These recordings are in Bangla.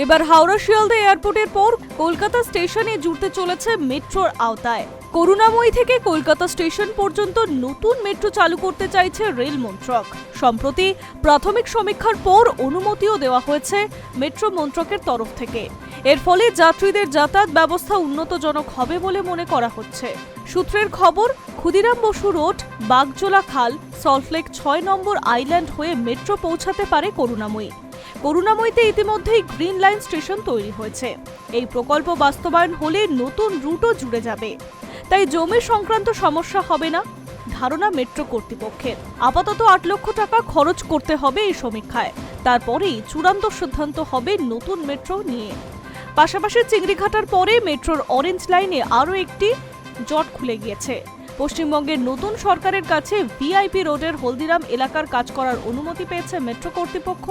এবার হাওড়া শিয়ালদা এয়ারপোর্টের পর কলকাতা স্টেশনে জুড়তে চলেছে মেট্রোর আওতায়। করুণাময়ী থেকে কলকাতা স্টেশন পর্যন্ত নতুন মেট্রো চালু করতে চাইছে রেল মন্ত্রক। সম্প্রতি প্রাথমিক সমীক্ষার পর অনুমতিও দেওয়া হয়েছে মেট্রো মন্ত্রকের তরফ থেকে। এর ফলে যাত্রীদের যাতায়াত ব্যবস্থা উন্নতজনক হবে বলে মনে করা হচ্ছে। সূত্রের খবর, ক্ষুদিরাম বসু রোড, বাগজোলা খাল, সল্টলেক ৬ নম্বর আইল্যান্ড হয়ে মেট্রো পৌঁছাতে পারে করুণাময়ী। করুণাময়ীতে ইতিমধ্যেই গ্রিন লাইন স্টেশন তৈরি হয়েছে। এই প্রকল্প বাস্তবায়ন হলে নতুন রুটও জুড়ে যাবে, তাই জমি সংক্রান্ত সমস্যা হবে না ধারণা মেট্রো কর্তৃপক্ষের। আপাতত ৮ লক্ষ টাকা খরচ করতে হবে এই সমীক্ষায়, তারপরেই চূড়ান্ত সিদ্ধান্ত হবে নতুন মেট্রো নিয়ে। পাশাপাশি চিংড়িঘাটার পরে মেট্রোর অরেঞ্জ লাইনে আরও একটি জট খুলে গিয়েছে। পশ্চিমবঙ্গের নতুন সরকারের কাছে ভিআইপি রোডের হলদিরাম এলাকার কাজ করার অনুমতি পেয়েছে মেট্রো কর্তৃপক্ষ।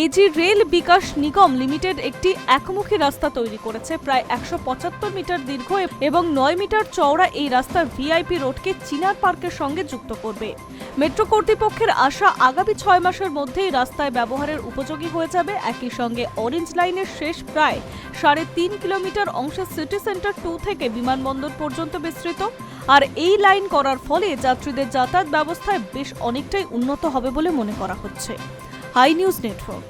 AG rail Vikas Nigam limited একটি একমুখী রাস্তা তৈরি করেছে। প্রায় ১৭৫ মিটার দীর্ঘ এবং ৯ মিটার চওড়া এই রাস্তার ভিআইপি রোডকে চিনার পার্কের সঙ্গে যুক্ত করবে। মেট্রো কর্তৃপক্ষের আশা, আগামী ৬ মাসের মধ্যেই রাস্তায় ব্যবহারের উপযোগী হয়ে যাবে। একই সঙ্গে অরেঞ্জ লাইনের শেষ প্রায় ৩.৫ কিলোমিটার অংশ সিটি সেন্টার 2 থেকে বিমানবন্দর পর্যন্ত বিস্তৃত। আর এই লাইন করার ফলে যাত্রীদের যাতায়াত ব্যবস্থায় বেশ অনেকটাই উন্নত হবে বলে মনে করা হচ্ছে। High news network.